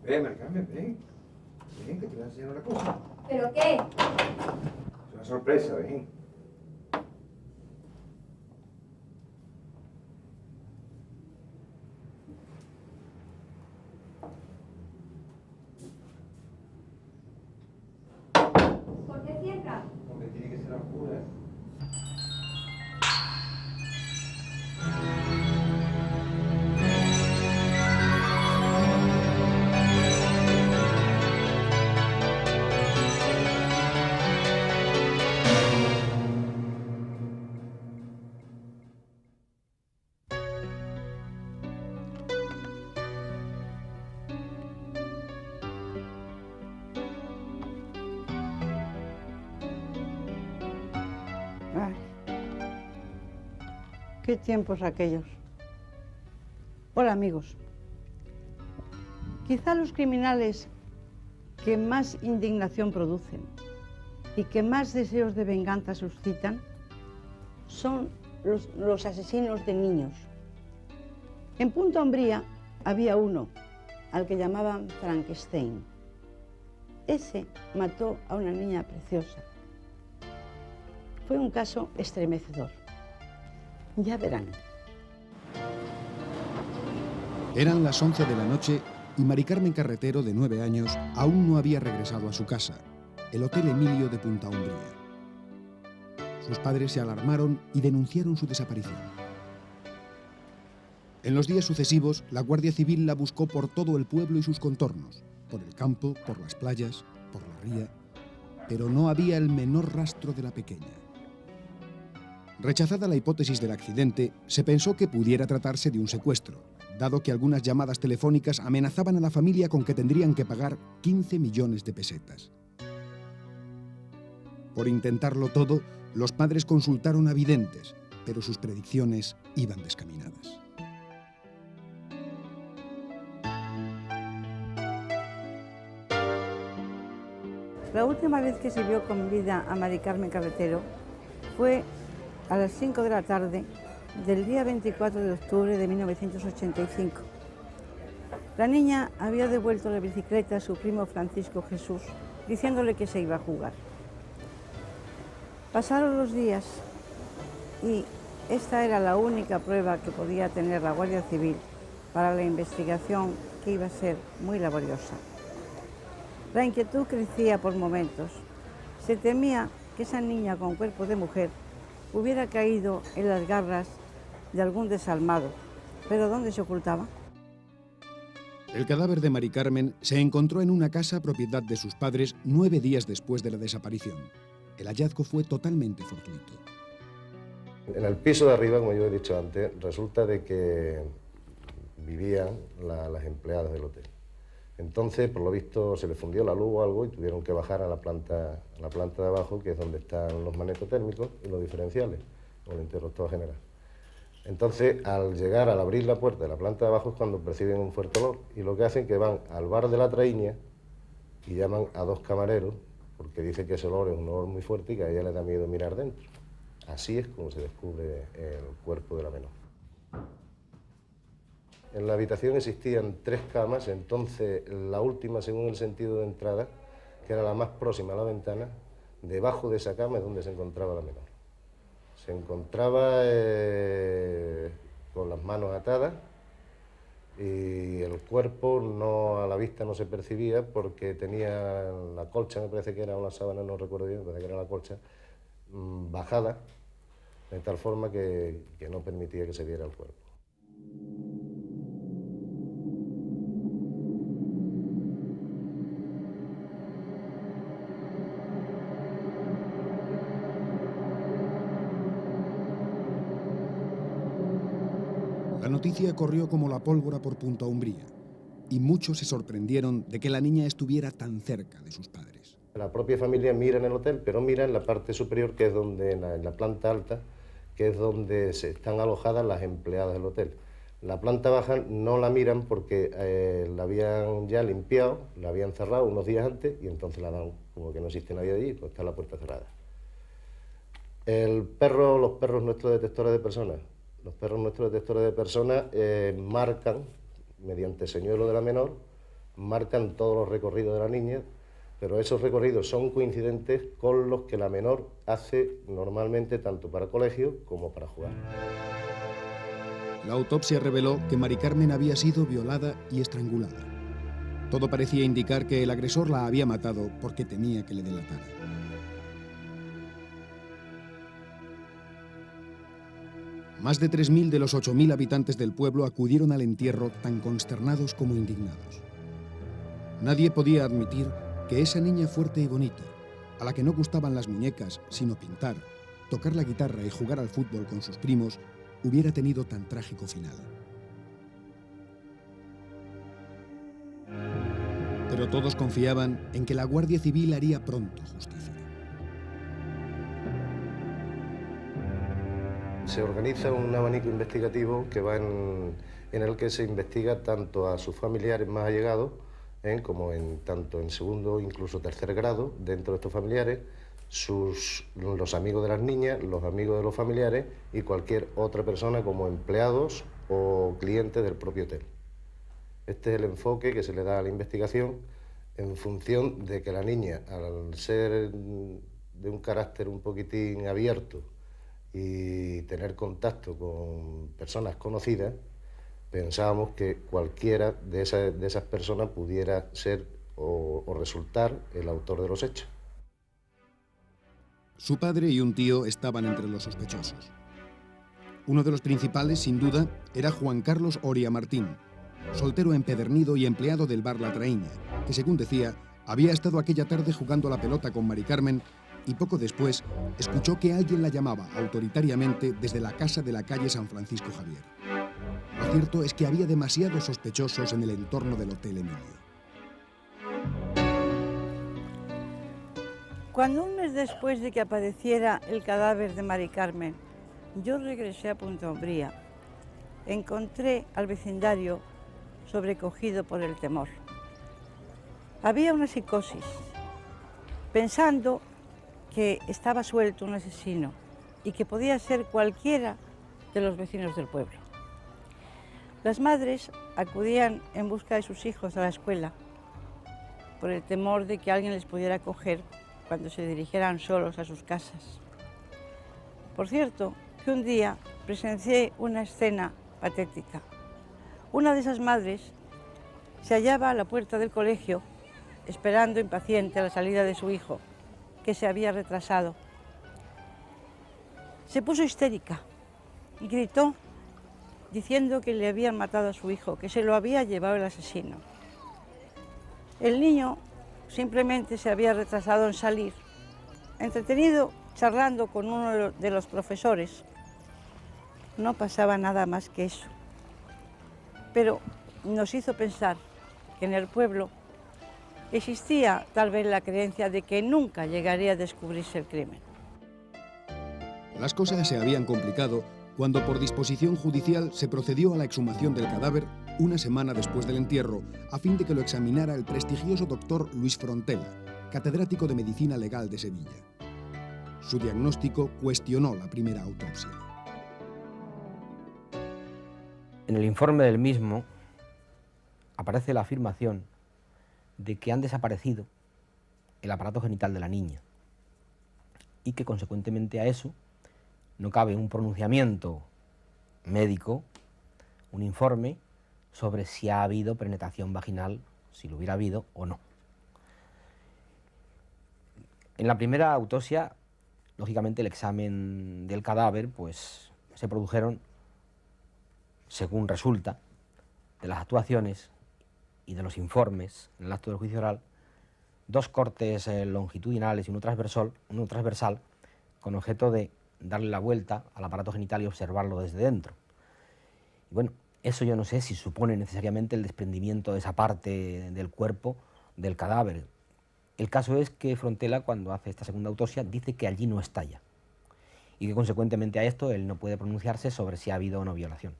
Ven, Mari Carmen, ven. Ven, que te voy a enseñar una cosa. ¿Pero qué? Es una sorpresa, ven. ¿Por qué cierra? Porque tiene que ser oscura. Ay, qué tiempos aquellos. Hola, amigos. Quizá los criminales que más indignación producen y que más deseos de venganza suscitan son los asesinos de niños. En Punta Umbría había uno al que llamaban Frankenstein. Ese mató a una niña preciosa. Fue un caso estremecedor. Ya verán. Eran las 11 de la noche y Mari Carmen Carretero, de 9 años, aún no había regresado a su casa, el Hotel Emilio de Punta Umbría. Sus padres se alarmaron y denunciaron su desaparición. En los días sucesivos, la Guardia Civil la buscó por todo el pueblo y sus contornos, por el campo, por las playas, por la ría, pero no había el menor rastro de la pequeña. Rechazada la hipótesis del accidente, se pensó que pudiera tratarse de un secuestro, dado que algunas llamadas telefónicas amenazaban a la familia con que tendrían que pagar 15 millones de pesetas. Por intentarlo todo, los padres consultaron a videntes, pero sus predicciones iban descaminadas. La última vez que se vio con vida a Mari Carmen Carretero fue a las 5 de la tarde del día 24 de octubre de 1985. La niña había devuelto la bicicleta a su primo Francisco Jesús, diciéndole que se iba a jugar. Pasaron los días y esta era la única prueba que podía tener la Guardia Civil para la investigación, que iba a ser muy laboriosa. La inquietud crecía por momentos. Se temía que esa niña con cuerpo de mujer hubiera caído en las garras de algún desalmado. ¿Pero dónde se ocultaba? El cadáver de Mari Carmen se encontró en una casa propiedad de sus padres 9 días después de la desaparición. El hallazgo fue totalmente fortuito. En el piso de arriba, como yo he dicho antes, resulta de que vivían las empleadas del hotel. Entonces, por lo visto, se les fundió la luz o algo y tuvieron que bajar a la planta de abajo, que es donde están los magnetotérmicos y los diferenciales, o el interruptor general. Entonces, al llegar, al abrir la puerta de la planta de abajo es cuando perciben un fuerte olor, y lo que hacen es que van al bar de la Traíña y llaman a 2 camareros, porque dicen que ese olor es un olor muy fuerte y que a ella le da miedo mirar dentro. Así es como se descubre el cuerpo de la menor. En la habitación existían 3 camas, entonces la última, según el sentido de entrada, que era la más próxima a la ventana, debajo de esa cama es donde se encontraba la menor. Se encontraba con las manos atadas y el cuerpo a la vista no se percibía porque tenía la colcha, me parece que era una sábana, no recuerdo bien, me parece que era la colcha, bajada, de tal forma que no permitía que se viera el cuerpo. La noticia corrió como la pólvora por Punta Umbría y muchos se sorprendieron de que la niña estuviera tan cerca de sus padres. La propia familia mira en el hotel, pero mira en la parte superior, que es donde, en la planta alta, que es donde están alojadas las empleadas del hotel. La planta baja no la miran porque la habían ya limpiado, la habían cerrado unos días antes y entonces la dan como que no existe nadie allí, pues está la puerta cerrada. Los perros nuestros detectores de personas, marcan, mediante señuelo de la menor, marcan todos los recorridos de la niña, pero esos recorridos son coincidentes con los que la menor hace normalmente tanto para colegio como para jugar. La autopsia reveló que Mari Carmen había sido violada y estrangulada. Todo parecía indicar que el agresor la había matado porque temía que le delatara. Más de 3.000 de los 8.000 habitantes del pueblo acudieron al entierro tan consternados como indignados. Nadie podía admitir que esa niña fuerte y bonita, a la que no gustaban las muñecas, sino pintar, tocar la guitarra y jugar al fútbol con sus primos, hubiera tenido tan trágico final. Pero todos confiaban en que la Guardia Civil haría pronto justicia. Se organiza un abanico investigativo que va en el que se investiga tanto a sus familiares más allegados, como tanto en segundo, incluso tercer grado, dentro de estos familiares, los amigos de las niñas, los amigos de los familiares y cualquier otra persona como empleados o clientes del propio hotel. Este es el enfoque que se le da a la investigación en función de que la niña, al ser de un carácter un poquitín abierto y tener contacto con personas conocidas, pensábamos que cualquiera de esas personas pudiera ser o resultar el autor de los hechos. Su padre y un tío estaban entre los sospechosos. Uno de los principales, sin duda, era Juan Carlos Oria Martín, soltero empedernido y empleado del bar La Traíña, que, según decía, había estado aquella tarde jugando a la pelota con Mari Carmen y poco después escuchó que alguien la llamaba autoritariamente desde la casa de la calle San Francisco Javier. Lo cierto es que había demasiados sospechosos en el entorno del Hotel Emilio. Cuando un mes después de que apareciera el cadáver de Mari Carmen, yo regresé a Punta Umbría, encontré al vecindario sobrecogido por el temor. Había una psicosis, pensando que estaba suelto un asesino y que podía ser cualquiera de los vecinos del pueblo. Las madres acudían en busca de sus hijos a la escuela por el temor de que alguien les pudiera coger cuando se dirigieran solos a sus casas. Por cierto, que un día presencié una escena patética. Una de esas madres se hallaba a la puerta del colegio esperando impaciente la salida de su hijo, que se había retrasado. Se puso histérica y gritó diciendo que le habían matado a su hijo, que se lo había llevado el asesino. El niño simplemente se había retrasado en salir, entretenido charlando con uno de los profesores. No pasaba nada más que eso. Pero nos hizo pensar que en el pueblo existía tal vez la creencia de que nunca llegaría a descubrirse el crimen. Las cosas se habían complicado cuando por disposición judicial se procedió a la exhumación del cadáver una semana después del entierro, a fin de que lo examinara el prestigioso doctor Luis Frontela, catedrático de Medicina Legal de Sevilla. Su diagnóstico cuestionó la primera autopsia. En el informe del mismo aparece la afirmación de que han desaparecido el aparato genital de la niña y que consecuentemente a eso no cabe un pronunciamiento médico, un informe sobre si ha habido penetración vaginal, si lo hubiera habido o no. En la primera autopsia, lógicamente el examen del cadáver, pues se produjeron, según resulta, de las actuaciones y de los informes en el acto del juicio oral, dos cortes longitudinales y uno transversal con objeto de darle la vuelta al aparato genital y observarlo desde dentro. Y bueno, eso yo no sé si supone necesariamente el desprendimiento de esa parte del cuerpo del cadáver. El caso es que Frontela, cuando hace esta segunda autopsia, dice que allí no estalla y que consecuentemente a esto él no puede pronunciarse sobre si ha habido o no violación.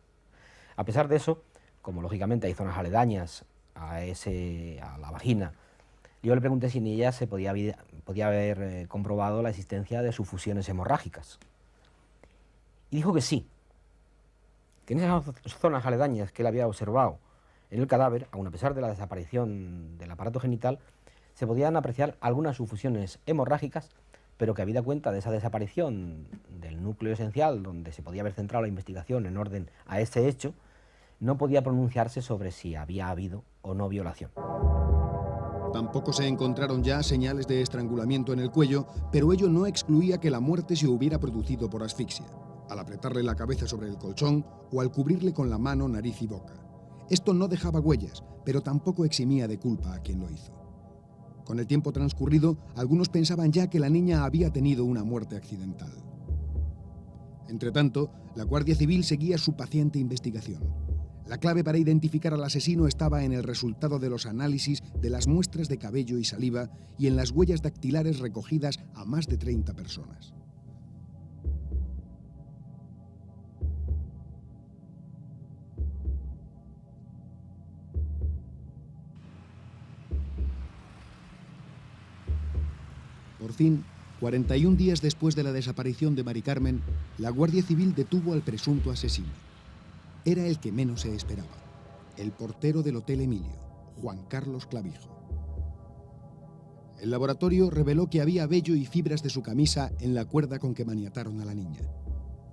A pesar de eso, como lógicamente hay zonas aledañas a la vagina, yo le pregunté si en ella se podía haber comprobado la existencia de sufusiones hemorrágicas. Y dijo que sí, que en esas zonas aledañas que él había observado En el cadáver, aun a pesar de la desaparición del aparato genital, se podían apreciar algunas sufusiones hemorrágicas, pero que habida cuenta de esa desaparición del núcleo esencial donde se podía haber centrado la investigación en orden a ese hecho, no podía pronunciarse sobre si había habido o no violación. Tampoco se encontraron ya señales de estrangulamiento en el cuello, pero ello no excluía que la muerte se hubiera producido por asfixia, al apretarle la cabeza sobre el colchón o al cubrirle con la mano nariz y boca. Esto no dejaba huellas, pero tampoco eximía de culpa a quien lo hizo. Con el tiempo transcurrido, algunos pensaban ya que la niña había tenido una muerte accidental. Entretanto, la Guardia Civil seguía su paciente investigación. La clave para identificar al asesino estaba en el resultado de los análisis de las muestras de cabello y saliva y en las huellas dactilares recogidas a más de 30 personas. Por fin, 41 días después de la desaparición de Mari Carmen, la Guardia Civil detuvo al presunto asesino. Era el que menos se esperaba, el portero del Hotel Emilio, Juan Carlos Clavijo. El laboratorio reveló que había vello y fibras de su camisa en la cuerda con que maniataron a la niña.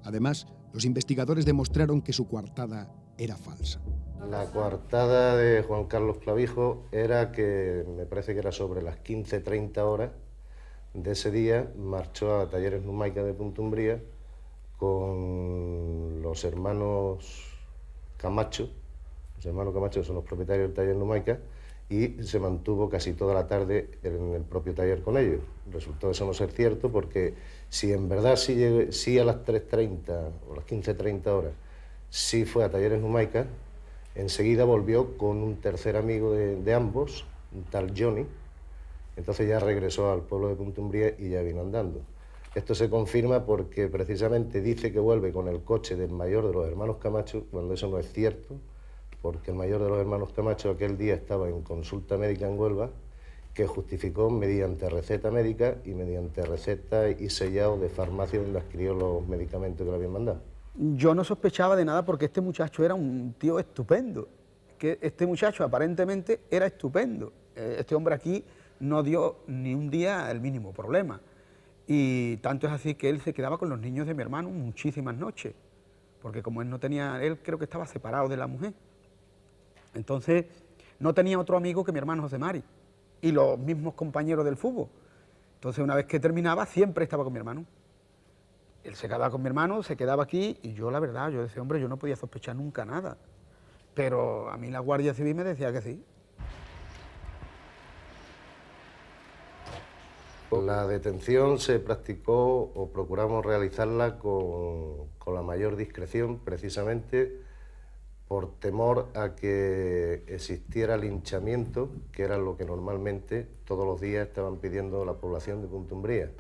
Además, los investigadores demostraron que su coartada era falsa. La coartada de Juan Carlos Clavijo era que, me parece que era sobre las 15:30 horas de ese día, marchó a Talleres Numaica de Punta Umbría con los hermanos Camacho. Los hermanos Camacho son los propietarios del taller Numaica, y se mantuvo casi toda la tarde en el propio taller con ellos. Resultó eso no ser cierto, porque si en verdad sí a las 3:30 o las 15:30 horas sí fue a Talleres Numaica, enseguida volvió con un tercer amigo de ambos, un tal Johnny. Entonces ya regresó al pueblo de Punta Umbría y ya vino andando. Esto se confirma porque precisamente dice que vuelve con el coche del mayor de los hermanos Camacho, cuando eso no es cierto, porque el mayor de los hermanos Camacho aquel día estaba en consulta médica en Huelva, que justificó mediante receta médica y mediante receta y sellado de farmacia donde adquirió los medicamentos que le habían mandado. Yo no sospechaba de nada porque este muchacho era un tío estupendo, que este muchacho aparentemente era estupendo. Este hombre aquí no dio ni un día el mínimo problema. Y tanto es así que él se quedaba con los niños de mi hermano muchísimas noches, porque como él no tenía, él creo que estaba separado de la mujer. Entonces no tenía otro amigo que mi hermano José Mari y los mismos compañeros del fútbol. Entonces una vez que terminaba siempre estaba con mi hermano. Él se quedaba con mi hermano, se quedaba aquí y yo la verdad, yo decía, hombre, yo no podía sospechar nunca nada. Pero a mí la Guardia Civil me decía que sí. La detención se practicó o procuramos realizarla con la mayor discreción, precisamente por temor a que existiera linchamiento, que era lo que normalmente todos los días estaban pidiendo la población de Punta Umbría.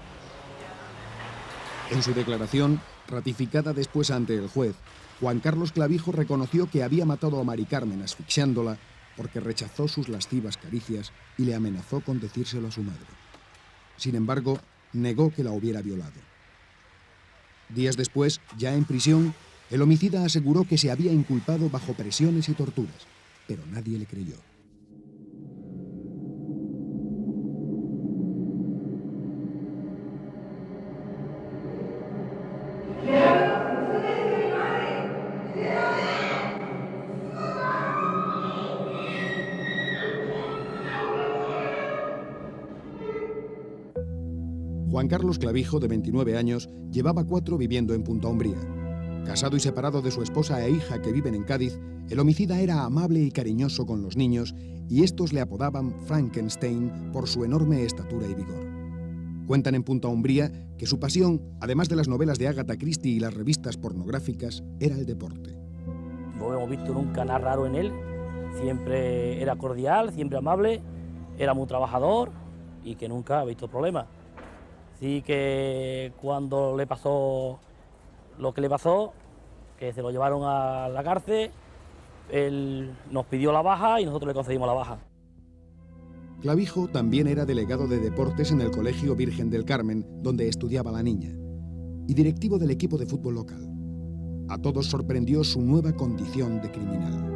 En su declaración, ratificada después ante el juez, Juan Carlos Clavijo reconoció que había matado a Mari Carmen asfixiándola porque rechazó sus lascivas caricias y le amenazó con decírselo a su madre. Sin embargo, negó que la hubiera violado. Días después, ya en prisión, el homicida aseguró que se había inculpado bajo presiones y torturas, pero nadie le creyó. Juan Carlos Clavijo, de 29 años, llevaba 4 viviendo en Punta Umbría. Casado y separado de su esposa e hija que viven en Cádiz, el homicida era amable y cariñoso con los niños y estos le apodaban Frankenstein por su enorme estatura y vigor. Cuentan en Punta Umbría que su pasión, además de las novelas de Agatha Christie y las revistas pornográficas, era el deporte. No hemos visto nunca nada raro en él, siempre era cordial, siempre amable, era muy trabajador y que nunca ha visto problemas. Así que cuando le pasó lo que le pasó, que se lo llevaron a la cárcel, él nos pidió la baja y nosotros le concedimos la baja. Clavijo también era delegado de deportes en el Colegio Virgen del Carmen, donde estudiaba la niña, y directivo del equipo de fútbol local. A todos sorprendió su nueva condición de criminal.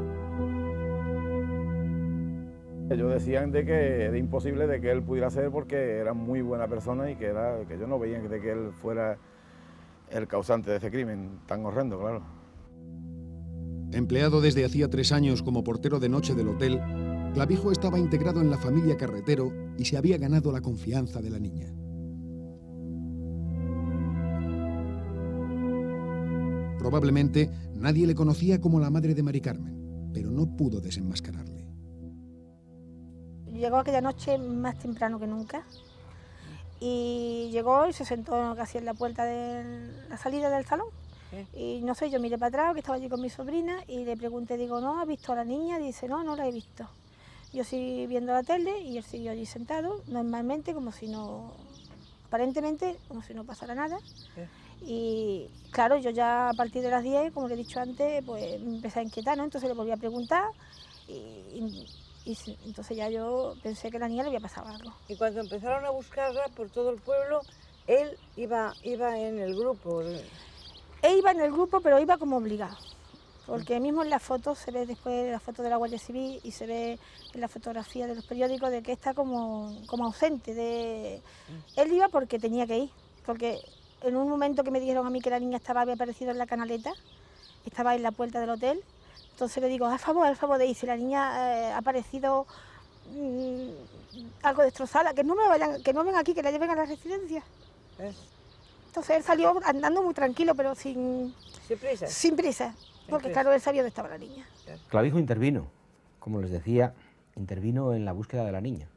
Ellos decían de que era imposible de que él pudiera ser porque era muy buena persona y que ellos no veían de que él fuera el causante de ese crimen tan horrendo, claro. Empleado desde hacía 3 años como portero de noche del hotel, Clavijo estaba integrado en la familia Carretero y se había ganado la confianza de la niña. Probablemente nadie le conocía como la madre de Mari Carmen, pero no pudo desenmascararle. Llegó aquella noche más temprano que nunca y llegó y se sentó casi en la puerta de la salida del salón. Y no sé, yo miré para atrás, que estaba allí con mi sobrina, y le pregunté, digo, ¿no has visto a la niña? Dice, no, no la he visto. Yo seguí viendo la tele y él siguió allí sentado, normalmente, como si no, aparentemente, como si no pasara nada. Y claro, yo ya a partir de las 10, como le he dicho antes, pues me empecé a inquietar, ¿no? Entonces le volví a preguntar y entonces ya yo pensé que a la niña le había pasado algo. Y cuando empezaron a buscarla por todo el pueblo, él iba en el grupo. Él iba en el grupo, pero iba como obligado, porque mismo en la foto se ve después la foto de la Guardia Civil y se ve en la fotografía de los periódicos de que está como ausente. Él iba porque tenía que ir, porque en un momento que me dijeron a mí que la niña había aparecido en la canaleta, estaba en la puerta del hotel, entonces le digo, al favor de ir, si la niña ha aparecido algo destrozada, que no vengan aquí, que la lleven a la residencia. Entonces él salió andando muy tranquilo, pero sin prisa, porque claro, él sabía dónde estaba la niña. Clavijo intervino, como les decía, intervino en la búsqueda de la niña,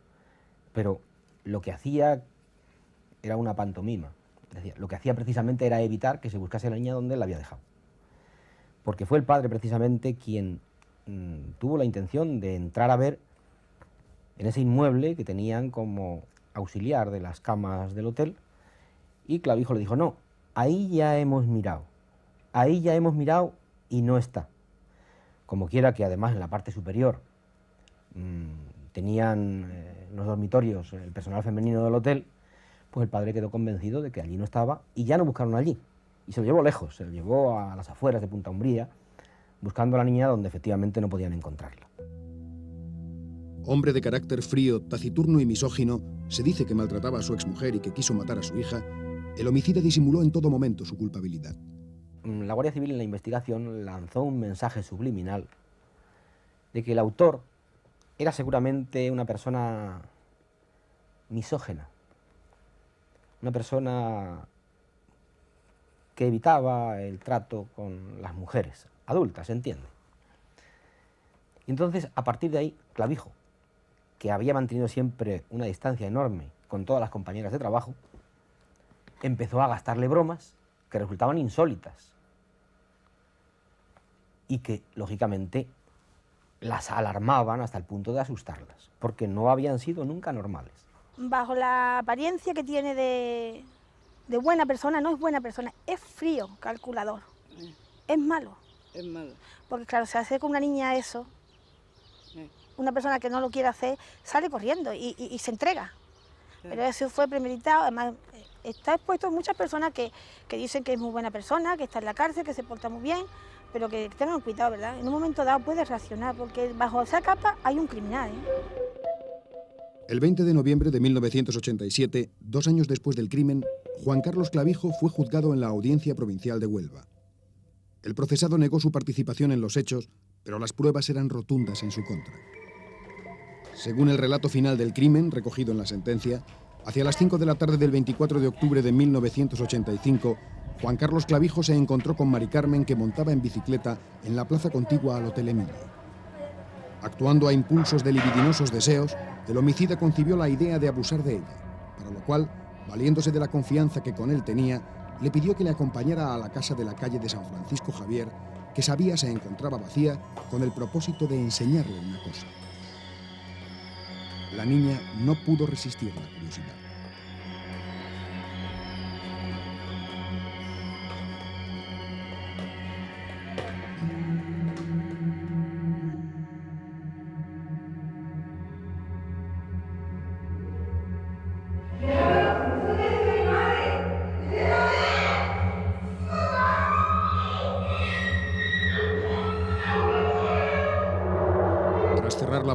pero lo que hacía era una pantomima. Es decir, lo que hacía precisamente era evitar que se buscase a la niña donde él la había dejado. Porque fue el padre precisamente quien tuvo la intención de entrar a ver en ese inmueble que tenían como auxiliar de las camas del hotel, y Clavijo le dijo, no, ahí ya hemos mirado y no está. Como quiera que además en la parte superior tenían los dormitorios, el personal femenino del hotel, pues el padre quedó convencido de que allí no estaba y ya no buscaron allí. Y se lo llevó lejos, se lo llevó a las afueras de Punta Umbría, buscando a la niña donde efectivamente no podían encontrarla. Hombre de carácter frío, taciturno y misógino, se dice que maltrataba a su exmujer y que quiso matar a su hija. El homicida disimuló en todo momento su culpabilidad. La Guardia Civil en la investigación lanzó un mensaje subliminal de que el autor era seguramente una persona misógena, una persona que evitaba el trato con las mujeres, adultas, ¿se entiende? Y entonces, a partir de ahí, Clavijo, que había mantenido siempre una distancia enorme con todas las compañeras de trabajo, empezó a gastarle bromas que resultaban insólitas y que, lógicamente, las alarmaban hasta el punto de asustarlas, porque no habían sido nunca normales. Bajo la apariencia que tiene de buena persona, no es buena persona, es frío, calculador, es malo. Es malo. Porque claro, se hace con una niña eso, una persona que no lo quiere hacer, sale corriendo y se entrega. Pero eso fue premeditado, además está expuesto a muchas personas que dicen que es muy buena persona, que está en la cárcel, que se porta muy bien, pero que tengan cuidado, ¿verdad? En un momento dado puede reaccionar, porque bajo esa capa hay un criminal, El 20 de noviembre de 1987, 2 años después del crimen, Juan Carlos Clavijo fue juzgado en la Audiencia Provincial de Huelva. El procesado negó su participación en los hechos, pero las pruebas eran rotundas en su contra. Según el relato final del crimen, recogido en la sentencia, hacia las 5 de la tarde del 24 de octubre de 1985, Juan Carlos Clavijo se encontró con Mari Carmen, que montaba en bicicleta en la plaza contigua al Hotel Emilio. Actuando a impulsos de libidinosos deseos, el homicida concibió la idea de abusar de ella, para lo cual, valiéndose de la confianza que con él tenía, le pidió que le acompañara a la casa de la calle de San Francisco Javier, que sabía se encontraba vacía, con el propósito de enseñarle una cosa. La niña no pudo resistir la curiosidad.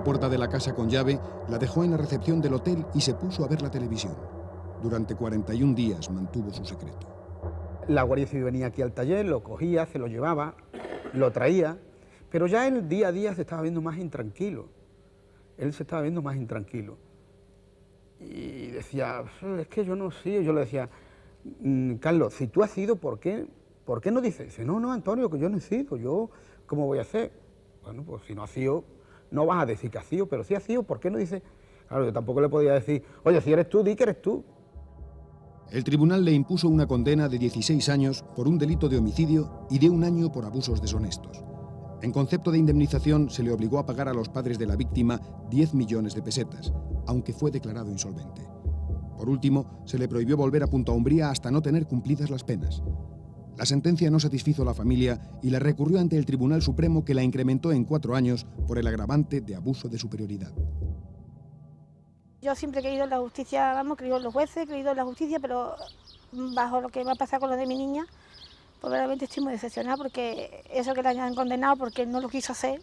la puerta de la casa con llave, la dejó en la recepción del hotel y se puso a ver la televisión. Durante 41 días mantuvo su secreto. La Guardia Civil venía aquí al taller, lo cogía, se lo llevaba, lo traía, pero ya el día a día se estaba viendo más intranquilo. Él se estaba viendo más intranquilo. Y decía, es que yo no sé, yo le decía, Carlos, si tú has ido, ¿por qué no dices? Dice, no, Antonio, que yo no he sido, yo, ¿cómo voy a hacer? Bueno, pues si no has sido, no vas a decir que has sido, pero si has sido, ¿por qué no dices? Claro, yo tampoco le podía decir, oye, si eres tú, di que eres tú. El tribunal le impuso una condena de 16 años por un delito de homicidio y de 1 año por abusos deshonestos. En concepto de indemnización se le obligó a pagar a los padres de la víctima 10 millones de pesetas, aunque fue declarado insolvente. Por último, se le prohibió volver a Punta Umbría hasta no tener cumplidas las penas. La sentencia no satisfizo a la familia y la recurrió ante el Tribunal Supremo, que la incrementó en 4 años por el agravante de abuso de superioridad. Yo siempre he creído en la justicia, vamos, he creído en los jueces, he creído en la justicia, pero bajo lo que va a pasar con lo de mi niña, pues verdaderamente estoy muy decepcionada, porque eso que la hayan condenado porque no lo quiso hacer,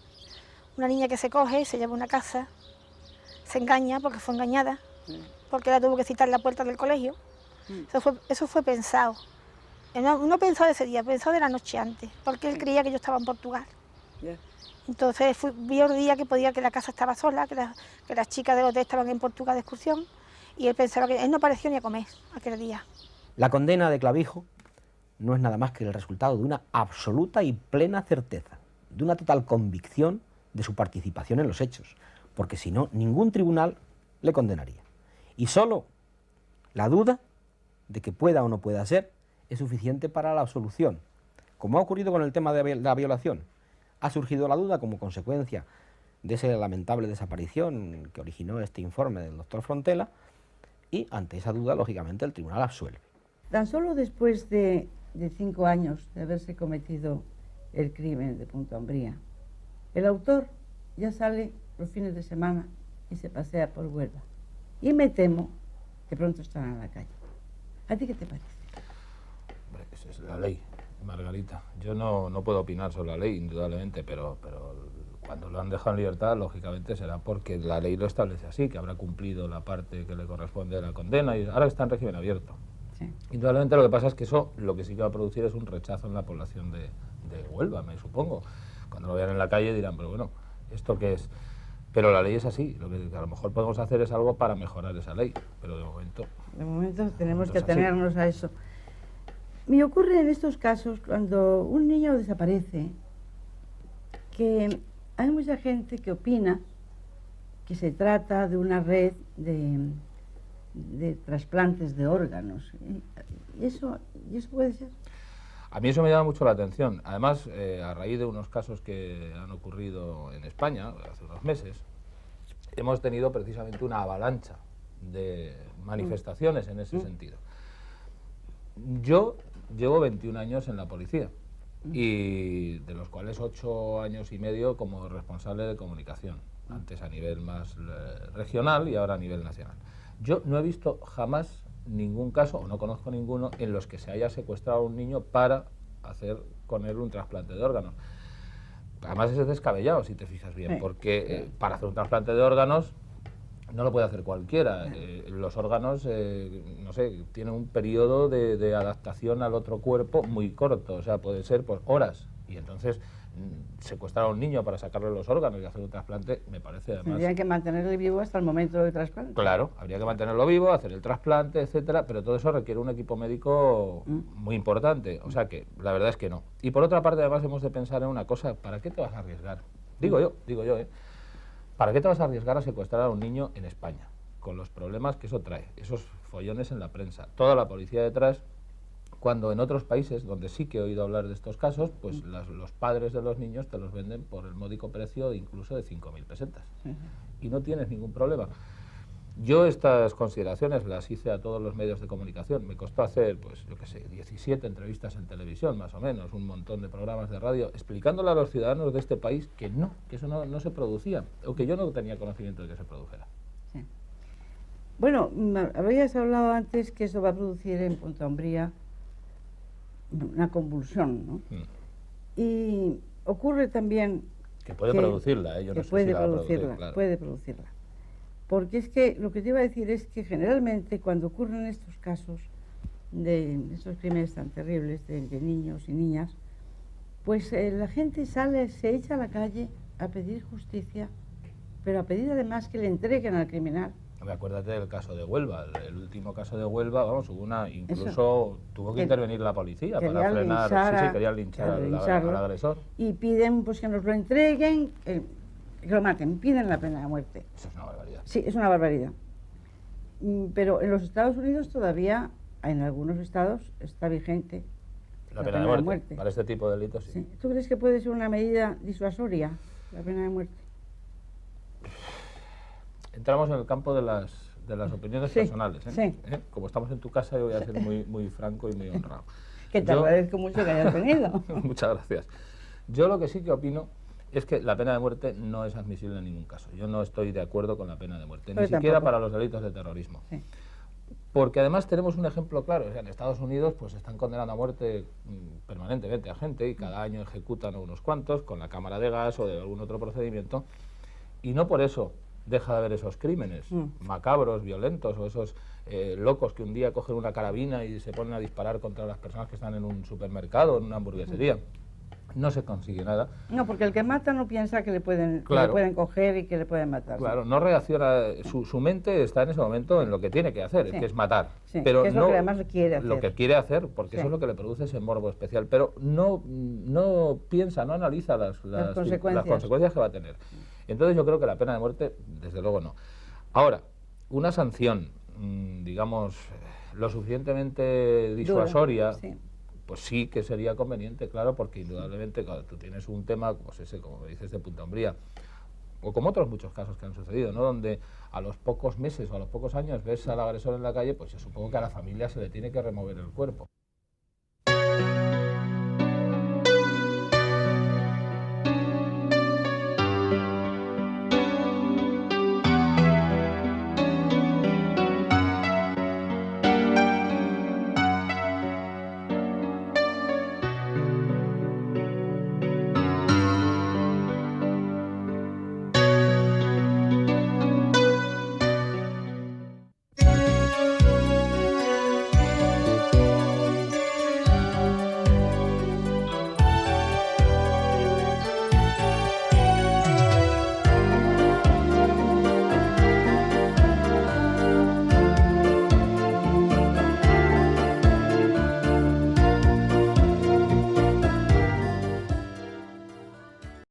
una niña que se coge, se lleva a una casa, se engaña porque fue engañada, porque la tuvo que citar en la puerta del colegio. Eso fue pensado. No pensó de ese día, pensó de la noche antes, porque él creía que yo estaba en Portugal. Entonces vio el día que la casa estaba sola, que las chicas del hotel estaban en Portugal de excursión, y él pensaba que él no apareció ni a comer aquel día. La condena de Clavijo no es nada más que el resultado de una absoluta y plena certeza, de una total convicción de su participación en los hechos, porque si no, ningún tribunal le condenaría. Y solo la duda de que pueda o no pueda ser es suficiente para la absolución. Como ha ocurrido con el tema de la violación, ha surgido la duda como consecuencia de esa lamentable desaparición que originó este informe del doctor Frontela, y ante esa duda, lógicamente, el tribunal absuelve. Tan solo después de 5 años de haberse cometido el crimen de Punta Umbría, el autor ya sale los fines de semana y se pasea por Huelva. Y me temo que pronto estará en la calle. ¿A ti qué te parece? Hombre, esa es la ley, Margarita. Yo no puedo opinar sobre la ley, indudablemente, pero cuando lo han dejado en libertad, lógicamente será porque la ley lo establece así, que habrá cumplido la parte que le corresponde de la condena, y ahora está en régimen abierto. Sí. Indudablemente lo que pasa es que eso lo que sí que va a producir es un rechazo en la población de Huelva, me supongo. Cuando lo vean en la calle dirán, pero bueno, ¿esto qué es? Pero la ley es así, lo que a lo mejor podemos hacer es algo para mejorar esa ley, pero de momento... De momento tenemos que atenernos a eso. Me ocurre en estos casos, cuando un niño desaparece, que hay mucha gente que opina que se trata de una red de trasplantes de órganos. ¿Y eso puede ser? A mí eso me llama mucho la atención. Además, a raíz de unos casos que han ocurrido en España hace unos meses, hemos tenido precisamente una avalancha de manifestaciones en ese sentido. Yo llevo 21 años en la policía, y de los cuales 8 años y medio como responsable de comunicación, antes a nivel más regional y ahora a nivel nacional. Yo no he visto jamás ningún caso, o no conozco ninguno, en los que se haya secuestrado a un niño para hacer con él un trasplante de órganos. Además es descabellado, si te fijas bien, porque para hacer un trasplante de órganos no lo puede hacer cualquiera. Los órganos, no sé, tienen un periodo de adaptación al otro cuerpo muy corto, o sea, puede ser pues horas. Y entonces secuestrar a un niño para sacarle los órganos y hacer un trasplante me parece además... Tendrían que mantenerle vivo hasta el momento del trasplante. Claro, habría que mantenerlo vivo, hacer el trasplante, etcétera, pero todo eso requiere un equipo médico muy importante, o sea que la verdad es que no. Y por otra parte además hemos de pensar en una cosa, ¿para qué te vas a arriesgar? Digo yo, ¿para qué te vas a arriesgar a secuestrar a un niño en España? Con los problemas que eso trae, esos follones en la prensa, toda la policía detrás, cuando en otros países, donde sí que he oído hablar de estos casos, pues los padres de los niños te los venden por el módico precio incluso de 5.000 pesetas. Y no tienes ningún problema. Yo estas consideraciones las hice a todos los medios de comunicación. Me costó hacer, pues yo qué sé, 17 entrevistas en televisión, más o menos, un montón de programas de radio, explicándole a los ciudadanos de este país que eso no se producía, o que yo no tenía conocimiento de que se produjera. Sí. Bueno, habías hablado antes que eso va a producir en Punta Umbría una convulsión, ¿no? Y ocurre también Que puede producirla, yo no sé si la va a producir, claro. Puede producirla. Porque es que lo que te iba a decir es que generalmente cuando ocurren estos casos de estos crímenes tan terribles de niños y niñas, pues la gente sale, se echa a la calle a pedir justicia, pero a pedir además que le entreguen al criminal. Acuérdate del caso de Huelva, el último caso de Huelva, vamos, incluso tuvo que intervenir la policía para frenar, querían linchar al agresor. Y piden pues que nos lo entreguen, que lo maten, piden la pena de muerte. Eso es una barbaridad. Sí, es una barbaridad. Pero en los Estados Unidos todavía, en algunos estados, está vigente la pena de muerte. Para este tipo de delitos, sí. ¿Tú crees que puede ser una medida disuasoria, la pena de muerte? Entramos en el campo de las opiniones personales. Sí. Como estamos en tu casa, yo voy a ser muy franco y muy honrado. Que te agradezco mucho que hayas venido. Muchas gracias. Yo lo que sí que opino es que la pena de muerte no es admisible en ningún caso. Yo no estoy de acuerdo con la pena de muerte, ni siquiera para los delitos de terrorismo. Sí. Porque además tenemos un ejemplo claro. O sea, en Estados Unidos pues están condenando a muerte permanentemente a gente y cada año ejecutan a unos cuantos con la cámara de gas o de algún otro procedimiento, y no por eso deja de haber esos crímenes macabros, violentos, o esos locos que un día cogen una carabina y se ponen a disparar contra las personas que están en un supermercado o en una hamburguesería. No se consigue nada. No, porque el que mata no piensa que le pueden coger y que le pueden matar. Claro, no reacciona, su mente está en ese momento en lo que tiene que hacer, que es matar. Sí, pero que es no, lo que además quiere hacer. Lo que quiere hacer, porque eso es lo que le produce ese morbo especial, pero no piensa, no analiza las consecuencias que va a tener. Entonces yo creo que la pena de muerte, desde luego no. Ahora, una sanción, digamos, lo suficientemente disuasoria, pues sí que sería conveniente, claro, porque indudablemente cuando tú tienes un tema, pues ese, como dices, de Punta Umbría, o como otros muchos casos que han sucedido, ¿no?, donde a los pocos meses o a los pocos años ves al agresor en la calle, pues yo supongo que a la familia se le tiene que remover el cuerpo.